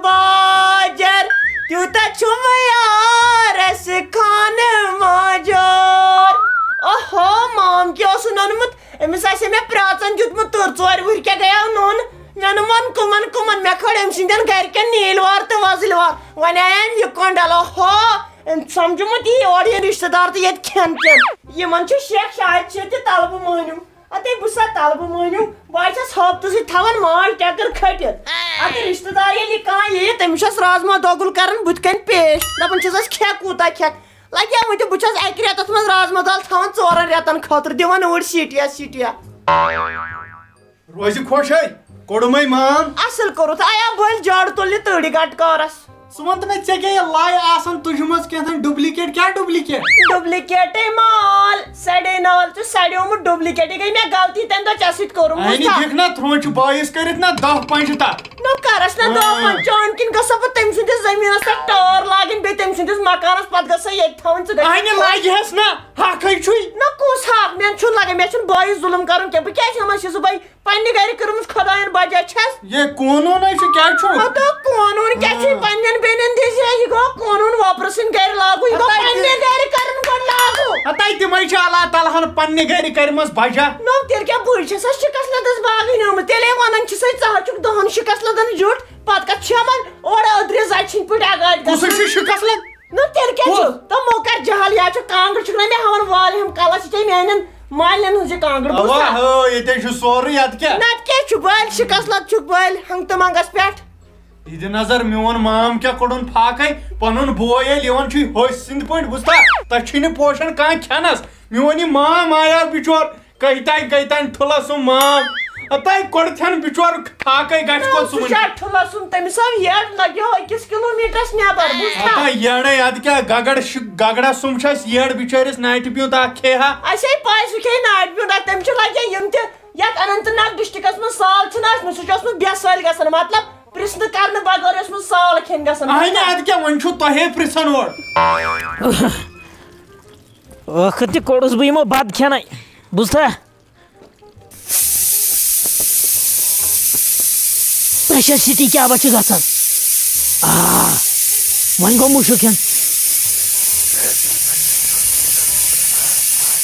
باجر تیوتا چھم یارس خان ماجر اوہو مام کی اوسن اونمت امس آسے میں پراژن دیتمت تر ژور وُہر کیا گیا نون مین ون کمن مے کھڑ ام سندین گرکین نیلوار تو وزلوار ون آیم یہ کنڈل اوہو سمجھمت یہ اور یہ رشتہ دار تو یہ کھین چین یمن شیخ شاہد تہ طلبہ مہنیو اتے بہ سا طلبہ مہنیو بہٕ چھس ہفتہٕ سۭتۍ تھاوان ماز ٹٮ۪کر کھٔٹِتھ اتے رشتہ دار ییٚلہِ کانٛہہ ییہِ تٔمِس چھس رازما دوگُل کران بٕتھِ کَنۍ پیش دپان چھسس کھٮ۪کھ کوٗتاہ کھٮ۪کھ لگیا وۄنۍ بہٕ چھس اکہِ رٮ۪تس منٛز رازما دال تھاوان 4 رٮ۪تن خٲطرٕ دِوان اوٗرۍ سیٖٹیا روزِ خۄش ہے کوٚڑمے مام اصل کوٚرُتھ آیا بٔلۍ جاڑٕ تُلنہِ تٔڑۍ گٹ کارس ژٕ وَن تہٕ مےٚ ژےٚ کیٛاہ لاے آسان تُجہِ منٛز کینٛہہ ڈُپلِکیٹ کیٛاہ ڈُپلِکیٹ ڈُپلِکیٹے مال سڑے نال ژٕ سڑیومُت ڈُپلِکیٹے گٔے مےٚ غلطی تمہِ دۄہ ژےٚ سۭتۍ کوٚرمُت دِکھ نا تھوٚومُت چھُ بٲیِس کٔرِتھ نا 10-15 تتھ نو کرس نا 10 چون کِنۍ گژھو بہٕ تٔمۍ سٕنٛدِس زٔمیٖنس پٮ۪ٹھ ٹٲر لاگٕنۍ بیٚیہِ تٔمۍ سٕنٛدِس مکانس پتہٕ گژھو ییٚتہِ تھاوٕنۍ ژٕ اَنہِ لاگہِ ہس نا حقٕے چھُے نہ کُس حق مےٚ چھُنہٕ لگان مےٚ چھُنہٕ بٲیِس ظُلم کرُن کینٛہہ بہٕ کیازِ ہٮ۪مس یہِ صُبحٲے پننہِ گرِ کٔرمٕژ خۄداین بجا چھس یہ قونوٗنٕے چھُ کیٛاہ چھُ قونوٗن کیٛاہ چھُ پننٮ۪ن بیٚنٮ۪ن دِژ یہِ گوٚو قونوٗن وۄپرٕ سٕنٛدِ گرِ لاگوٗ یہِ گوٚو پننہِ گرِ کرُن گۄڈٕ لاگوٗ ہتاے تِمے چھِ اللہ تعالیٰ ہن پننہِ گرِ کٔرمٕژ بجا نو تیٚلہِ کیٛاہ بٕے چھسا شِکس لدس باغٕے آمٕژ تیٚلے ونان چھِسے ژٕ حظ چھُکھ 10 شِکس لدن زیُٹھ پتہٕ کتھ چھِ یِمن اورٕ أدرِ زچہِ ہٕنٛدۍ پٲٹھۍ اگادِ کُسُے چھُ شِکس لد نو تیٚلہِ کیٛاہ چھُ تِمو کر جہل یا چھُ کانٛگٕر چھُکھ نا مےٚ ہاوان والہِ کلس یہِ میانٮ۪ن مالٮ۪ن ہٕنٛز یہِ کانٛگٕر ییٚتے چھُ سورُے ادٕ کیٛاہ نتہٕ کیٛاہ چھُ بٔلۍ شِکس لد چھُکھ بٔلۍ ہنٛگ تہٕ منٛگس پٮ۪ٹھ یہِ دِ نظر میون مام کیٛاہ کوٚڑُن فاقے پنُن بوے ییٚلہِ یِوان چھُ ہوٚسۍ سٕنٛدۍ پٲٹھۍ بوٗزتھا تتھ چھُے نہٕ پوشن کانٛہہ کھٮ۪نس میون یہِ مام آیاو بِچور کٔتانۍ ٹھُلس سُہ مام ہتاے کوٚڑتھن بِچور فاقے گژھِ کوٚت سُہ ٹھُلس سُنٛد تٔمِس آو یٔڈ لگیو 1 کِلوٗمیٖٹرس نیبر ہتاے یٔڈے ادٕ کیٛاہ گگڑ سُم چھُ اسہِ یٔڈ بِچٲرِس ناٹہِ پیوٗنٛت اکھ کھے ہا اسے پاے سُہ کھیٚیہِ ناٹہِ پیوٗنٛت تٔمِس چھُ لگان یِم تہِ یتھ اننت ناگ ڈسٹرکس منٛز سال چھُنہٕ آسمُت سُہ چھُ اوسمُت بے سٲلۍ گژھان مطلب پرژھنہٕ کرنہٕ بغٲر اوسمُت سال کھٮ۪ن گژھان اہنہِ ادٕ کیٛاہ وۄنۍ چھُو تۄہے پرژھان اورٕ ٲخر تہِ کوٚڑُس بہٕ یِمو بتہٕ کھٮ۪نَے بوٗزتھا پریشر سِٹی کیٛاہ چھُ گژھان وۄنۍ گوٚو مُشُک کھٮ۪ن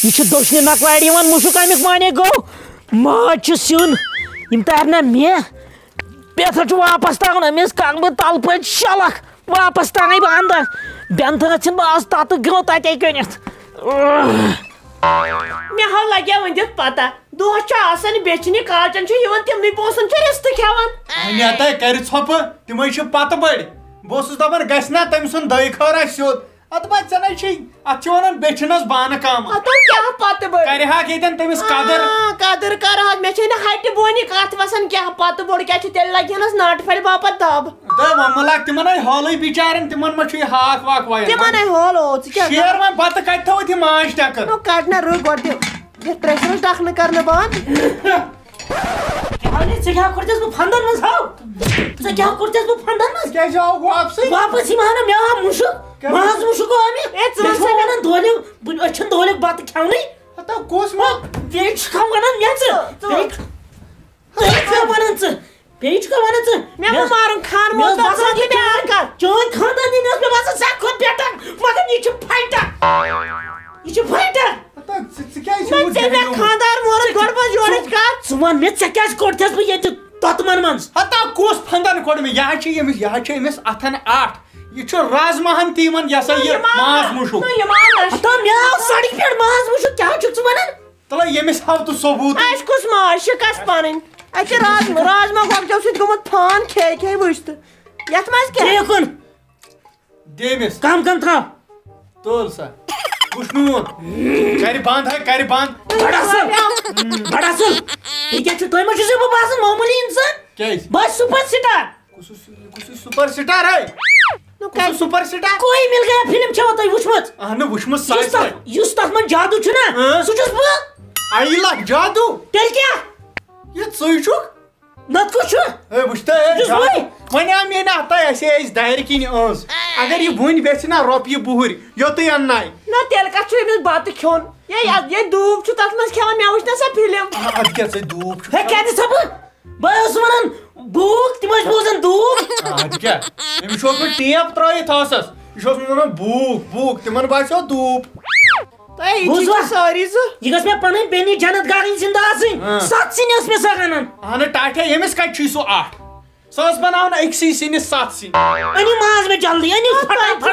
یہ دۄشنہِ نقوارِ یِوان مُشُک امیُک مانے گوٚو ماز چھُ سیُن یِم تارِ نا مےٚ پیتھر چھُ واپس تراوُن أمِس کرٕ بہٕ تلہٕ پٔتۍ شلکھ واپس ترانے بہٕ انٛدر بینتھنس ژھٕن بہٕ آز تتہٕ گرٛو تتے کٔنِتھ مےٚ حظ لگیا وۄنۍ دِتھ پتہ دۄہس چھُ آسان بیچھنہِ کالچن چھُ یِوان تِمنٕے پونٛسن چھُ رِستہٕ کھٮ۪وان اَنہِ ہتاے کرِ ژھۄپہٕ تِمے چھِ پتہٕ بٔڑۍ بہٕ اوسُس دپان گژھِ نا تٔمۍ سُنٛد دٔے خٲر آسہِ سیوٚد اتھ ما ژےٚ نَے چھُے اتھ چھِ ونان بیچھنس بانہٕ کم کیٛاہ پتہٕ بٔڑ کرِہاکھ ییٚتٮ۪ن تٔمِس قدٕر کرہا مےٚ چھے نہٕ ہٹہِ بونہِ کتھ وسان کیٛاہ پتہٕ بوٚڑ کیٛاہ چھُ تیٚلہِ لگہِ ہنس ناٹہٕ پھلہِ باپتھ دب وۄنۍ لاگ تِمن آے ہالٕے بِچارٮ۪ن تِمن ما چھُ یہِ ہاکھ واکھ وایان تِمن آے ہال ژٕ کیٛاہ شیر وۄنۍ بتہٕ کتہِ تھوٚوُتھ یہِ ماز ٹٮ۪کر کڑ نا رُ گۄڈٕ دِ یتھ پریشرس ڈکھنہٕ کرنہٕ بنٛد ژےٚ کیٛاہ کوٚرتھس بہٕ فنٛدن منٛز ہاو ژےٚ کیٛاہ کوٚرتھس بہٕ فنٛدن منٛز کیٛازِ آوُکھ واپسٕے واپس یِم ہا مےٚ آو مُشُک ماز مُشُک گوٚو مےٚ چھُ ونان دۄہلیُک أسۍ چھِنہٕ دۄہلیُک بتہٕ کھٮ۪ونٕے ہتا کُس ما بیٚیہِ چھُکھا ونان مےٚ ژٕ بیٚیہِ چھُکھا ونان ژٕ بیٚیہِ چھُکھا ونان ژٕ مےٚ ما مارُن خان مےٚ اوس باسان چٲنۍ خاندانی مےٚ اوس مےٚ باسان ساروی کھۄتہٕ بیٹر مگر یہِ چھُ فایٹر یہِ چھُ فایٹر خاندار مورُن گۄڈٕ بہٕ جوڑٕچ کتھ ژٕ وَن مےٚ ژےٚ کیٛازِ کوٚڑتھس بہٕ ییٚتہِ توٚتمن منٛز ہتا کُس فنٛدن کوٚڑ مےٚ یہِ حظ چھِ أمِس اتھن 8 یہِ چھُ رازماہن تہِ یِوان یہِ سا یہِ ماز مُشُک ہتا مےٚ آو سڑکہِ پٮ۪ٹھ ماز مُشُک کیٛاہ چھُکھ ژٕ ونان تلے ییٚمِس ہاو تہٕ ثوبوٗت اسہِ کُس ماز شِکس پنٕنۍ اَتہِ چھِ رازما گۄگجو سۭتۍ گوٚمُت فان کھے وٕچھ تہٕ یتھ منٛز کیٛاہ کُن دِ أمِس کم تھاو تُل سا وٕچھ نوٗن کرِ بنٛد ہے کرِ بنٛد بڑٕ اصل یہِ کیٛاہ چھُ تۄہہِ ما چھُس بہٕ باسان معموٗلی اِنسان کیٛازِ بہٕ چھُس سُپر سٹار کُسُے سُپر سٹار ہے سُپر سٹار کوئی مِل گیا فِلم چھوا تۄہہِ وٕچھمٕژ اہنہٕ وٕچھمٕژ سایہِ یُس تتھ منٛز جادو چھُنا سُہ چھُس بہٕ ایلا جادو تیٚلہِ کیٛاہ یہِ ژٕے چھُکھ نتہٕ کُس چھُ ہے وٕچھ تہٕ وۄنۍ آو مےٚ نہ ہتاے اَسے ٲسۍ دارِ کِنۍ ٲنٛز اگر یہِ وٕنۍ ویژھِ نا رۄپیہِ 2 یوٚتُے انناے نہ تیٚلہِ کتھ چھُ أمِس بتہٕ کھیوٚن یے دوٗب چھُ تتھ منٛز کھٮ۪وان مےٚ وٕچھ نا سۄ فِلم ادٕ کیٛاہ ژٕ دوٗب چھُ ہے کیٛاہ دِژا بہٕ ٲسٕس ونان بوٗک تِم ٲسۍ بوزان دوٗب اد کیا أمِس چھُ اوسمُت ٹیپ ترٲیِتھ ٲسس یہِ چھُ اوسمُت ونان بوٗک بوٗک تِمن باسیو دوٗپ بوٗزوا ساری یہِ گٔژھ مےٚ پنٕنۍ بیٚنہِ جنت گارٕنۍ زِنٛدٕ آسٕنۍ 7 سِنۍ ٲس مےٚ سۄ رنان اہن ٹاٹھے ییٚمِس کتہِ چھُے سُہ 8 سۄ ٲس بناوان أکسٕے سِنِس 7 سِنۍ أنِو ماز مےٚ جلدی أنِو فٹافٹ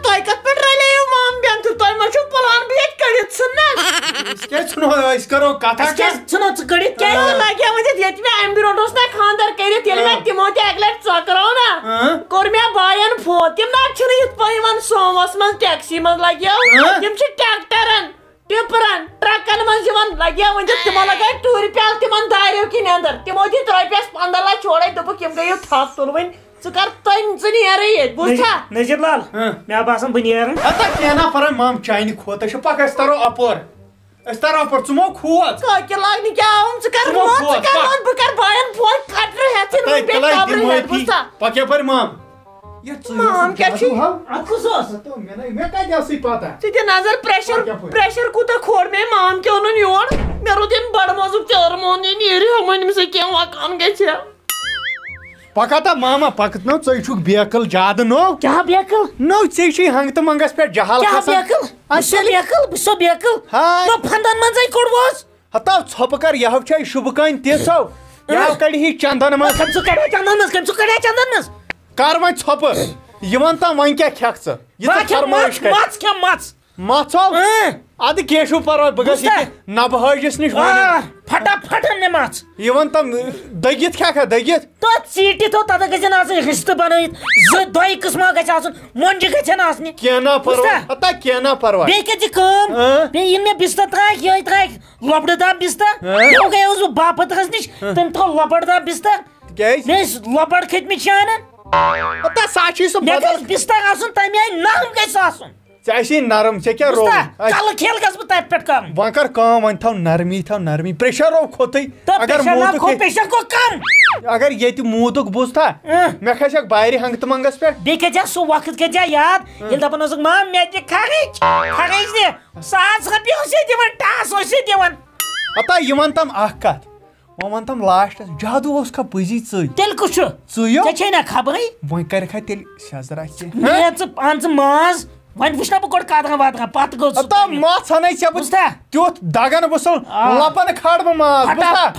تۄہہِ کتھ پٮ۪ٹھ رلییو مام بیٚن تہٕ تۄہہِ ما چھُو پلان بہٕ ییٚتہِ کٔڑِتھ ژھٕننا أسۍ کیازِ ژھٕنو أسۍ کرو کتھا کیٛازِ ژھٕنو ژٕ کٔڑِتھ کیٛازِ لگیا ؤنِتھ ییٚتہِ مےٚ امہِ برونٛٹھ اوس نا خانٛدر کٔرِتھ ییٚلہِ مےٚ تِمو تہِ اکہِ لٹہِ ژۄکرو نا کوٚر مےٚ باین فون تِم نہ چھِنہٕ یِتھ پٲٹھۍ یِوان سوموس منٛز ٹیکسی منٛز لگیو تِم چھِ ٹریکٹرن ٹپرن ٹرکن منٛز یِوان لگیا ؤنِتھ تِمو لگایہِ ٹوٗرِ پیٛالہٕ تِمن داریو کِنۍ اندر تِمو دِتۍ رۄپیس 15 لچھ چھوڑے دوٚپُکھ یِم گٔیو تھپھ تُلوٕنۍ ژٕ کر ژٕ نیرٕے ییٚتہِ بوٗزتھا نذیٖر لال مےٚ باسان بہٕ نیرٕ ہتا کینٛہہ نا پران مام چانہِ کھۄتہٕ چھُ پکھ أسۍ ترو اپور أسۍ ترو اپور ژٕ مو کھوژ کٲکہِ لاگنہِ کیٛاہ آوُم ژٕ کر بہٕ کر باین فون کھٹرٕ ہٮ۪تھ بوٗزتھا پکھ یپٲرۍ مام مام کیٛاہ چھُ اتھ کُس اوس مےٚ کتہِ ٲسٕے پتہ ژٕ دِ نظر پریشر کوٗتاہ کھور مےٚ مام کیٛاہ اوٚنُن یور مےٚ روٗد ییٚمہِ بڑٕ مازُک ژیوٚر مون یہِ نیرِ وۄنۍ أمِس کینٛہہ وکان گژھِ پکھ ہتا ماما پکھ نو ژٕ چھُکھ بیکل زیادٕ نو کیٛاہ بیکل نو ژےٚ چھُے ہنگتہٕ منٛگس پٮ۪ٹھ جہل کیٛاہ بیکل بہٕ چھُسا بیکل بہٕ چھُسا بیکل فنٛدن منٛزے کوٚڑوس ہتا ژھۄپہٕ کر یہو چھے شُبہٕ کٲنۍ تِژھو یہو کڑِ چندن منٛز کٔمۍ سُہ کڑے چندن منٛز کٔمۍ سُہ کڑے چندن منٛز کر وۄنۍ ژھۄپہٕ یہِ وَن تام وۄنۍ کیٛاہ کھٮ۪کھ ژٕ یہِ ژٕ فرمٲیش کر مژھ کھٮ۪م مژھ مژھ ہو ادٕ کینٛہہ چھُنہٕ پرواے بہٕ گژھٕ ییٚتہِ نبہٕ حٲجِس نِش فٹافٹ ان مےٚ مژھ یہِ وَن تام دٔگِتھ کھٮ۪کھا دٔگِتھ تو ژیٖٹِتھ تتھ گژھن آسٕنۍ رِستہٕ بنٲیِتھ 2 قٕسما گژھِ آسُن مۄنجہِ گژھن آسنہِ کینٛہہ نا پرواے ہتا کینٛہہ نا پرواے بیٚیہِ کٔرۍ زِ کٲم بیٚیہِ یِم مےٚ بستر ترٛایکھ یِہے ترٛایکھ لۄبڈٕ دار بستر تِمو گٔیوس بہٕ باپترس نِش تٔمۍ تھوٚو لۄبڈ دار بستر کیٛازِ مےٚ ٲسۍ لۄبڈ کھٔتۍمٕتۍ شانن ہتا سا چھُے سُہ مےٚ بدل گژھِ بستر آسُن تمہِ آیہِ نرم گژھِ آسُن ژےٚ آسی نرم ژےٚ کیٛاہ رو کلہٕ کھیل گژھِ بہٕ تتہِ پٮ۪ٹھ کرُن وۄنۍ کر کٲم وۄنۍ تھاو نرمی پریشر کھوٚتٕے پریشر گوٚو کم اگر ییٚتہِ موٗدُک بوٗزتھا مےٚ کھسٮ۪کھ بارِ ہنگتہٕ منٛگس پٮ۪ٹھ بیٚیہِ کٔرۍزِ سُہ وقت کٔرۍزِ یاد ییٚلہِ دپان اوسُکھ مام مےٚ دِ خرٕچ دِ 100 رۄپیہِ اوس یہِ دِوان ٹاس اوس یہِ دِوان ہتا یہِ وَن تام اکھ کتھ وۄنۍ وَن تام لاسٹس جادوٗ اوس کھا پٔزی ژٕے تیٚلہِ کُس چھُ ژےٚ چھے نا خبرٕے وۄنۍ کرکھا تیٚلہِ سیزرا نیر ژٕ ان ژٕ ماز وۄنۍ وٕچھ نا بہٕ گۄڈٕ کدرا وادرا پتہٕ گوٚو مژھ ژھنَے ژےٚ بہٕ تیُتھ دگن بہٕ لپن کھڑ بہٕ ماز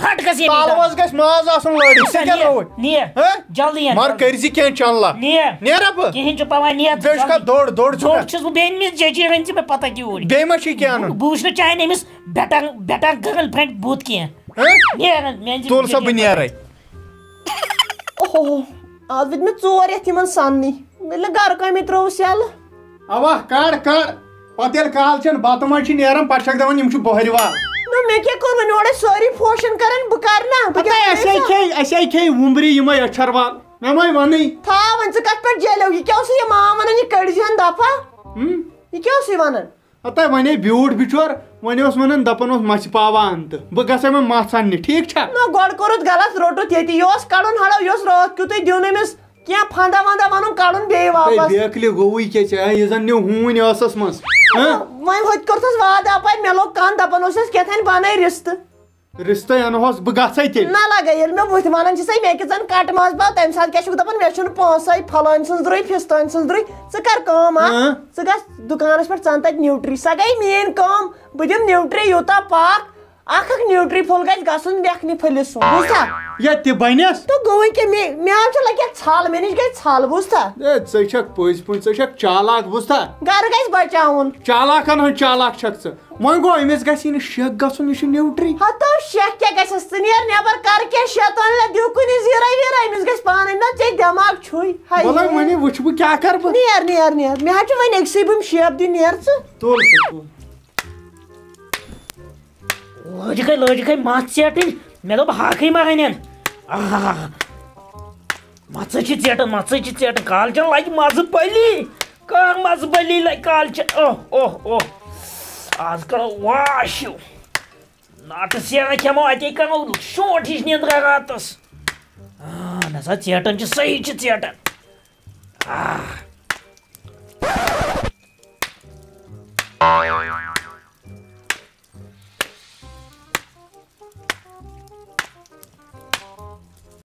پھٹ گژھِ تالوس گژھِ ماز آسُن لٲڑِتھ نیر جلدی مگر کٔرزِ کینٛہہ چنلہ نیرا بہٕ کِہیٖنۍ چھُ پرواے نیر دوٚڑ چھُس بہٕ بیٚنہِ نِش ججی رٔنۍ ژٕ مےٚ پتہ کیوٗرۍ بیٚیہِ ما چھُے کینٛہہ انُن بہٕ وٕچھ نہٕ چانہِ أمِس بیٹر گٔرل فرینڈ بُتھ کینٛہہ نیر تُل سا بہٕ نیرے اوہو آز وٲتۍ مےٚ 4 رٮ۪تھ یِمن سننٕے ییٚلہِ گرٕ کامہِ ترٛٲوٕس یلہٕ اوا کڑ پتہٕ ییٚلہِ کالچن بتہٕ منٛز چھِ نیران پتہٕ چھکھ دپان یِم چھِ بۄہرِ وال مےٚ کیٛاہ کوٚر وۄنۍ یورے سٲری فوشن کران بہٕ کرٕ نا اَسے کھیٚیہِ وُمبرِ یِمے أچھر وال مےٚ ماے وَنٕے تھاو وۄنۍ ژٕ کتھ پٮ۪ٹھ جیلیو یہِ کیٛاہ اوسُے یہِ مام ونان یہِ کٔڑزِہن دفعہ یہِ کیٛاہ اوسُے ونان ہتا ونے بیوٗٹھ بِچور وۄنۍ اوس ونان دپان اوس مژھِ پاوان تہٕ بہٕ گژھے وۄنۍ مژھ اننہِ ٹھیٖک چھا نہ گۄڈٕ کوٚرُتھ غلط روٚٹُتھ ییٚتہِ یہِ اوس کڑُن ہڑو یہِ اوس راتھ کیُتُے دیُن أمِس کینٛہہ فندا وندا ونُن کڑُن بیٚیہِ واپس بیکلہِ گوٚوُے کیٛاہ ژےٚ یہِ زن نیوٗ ہوٗنۍ ٲسس منٛز وۄنۍ ہوٚتہِ کوٚرتھس وادٕ اپارِ مےٚ لوٚگ کن دپان اوسُس کیٛاہ بنٲے رِستہٕ رِستَے انہوس بہٕ گژھے تیٚلہِ نہ لگے ییٚلہِ مےٚ بٕتھِ ونان چھِسے مےٚ کہِ زن کٹہٕ ماز پاو تمہِ ساتہٕ کیٛاہ چھُکھ دپان مےٚ چھُنہٕ پونٛسے پھلٲنۍ سٕنٛز درٛے فِستٲنۍ سٕنٛز درٛے ژٕ کر کٲم ژٕ گژھ دُکانس پٮ۪ٹھ ژن تتہِ نیوٗٹری سۄ گٔے میٲنۍ کٲم بہٕ دِمہٕ نیوٗٹری یوٗتاہ پاکھ اکھ نیوٗٹری پھوٚل گژھِ گژھُن لیکھنہِ پھٔلِس سُنٛد بوٗزتھا یا تہِ بنیٚس تہٕ گوٚوٕے کیٛاہ مےٚ آو چھُ لگہِ ژھل مےٚ نِش گژھِ ژھل بوٗزتھا ژٕ چھکھ پٔزۍ پٲٹھۍ ژٕ چھکھ چالاک بوٗزتھا گرٕ گژھِ بچاوُن چالاکن ہٕنٛز چالاک چھکھ ژٕ وۄنۍ گوٚو أمِس گژھِ نہٕ شک گژھُن یہِ چھُ نیوٗٹری ہتو شک کیٛاہ گژھٮ۪س ژٕ نیر نٮ۪بر کر کینٛہہ شیطان دِو کُنہِ زیٖرے ویٖرے أمِس گژھِ پانے نہ ژےٚ دٮ۪ماغ چھُے وَلے وۄنۍ وٕچھ بہٕ کیٛاہ کرٕ بہٕ نیر مےٚ حظ چھُ وۄنۍ أکسٕے بہٕ شیپ دِنۍ نیر ژٕ تُل سا لٲجِکھے مژھ ژیٹٕنۍ مےٚ دوٚپ ہاکھٕے ما اَنن مژھٕے چھِ ژیٹان کالچن لگہِ مزٕ پلی کر مزٕ پلی لگہِ کالچن اوہ آز کرو واش ہیوٗ ناٹہٕ سیرا کھٮ۪مو اتے کرو شونٛٹھ ہِش نیندرا راتس نسا ژیٹان چھِ صحیح چھِ ژیٹان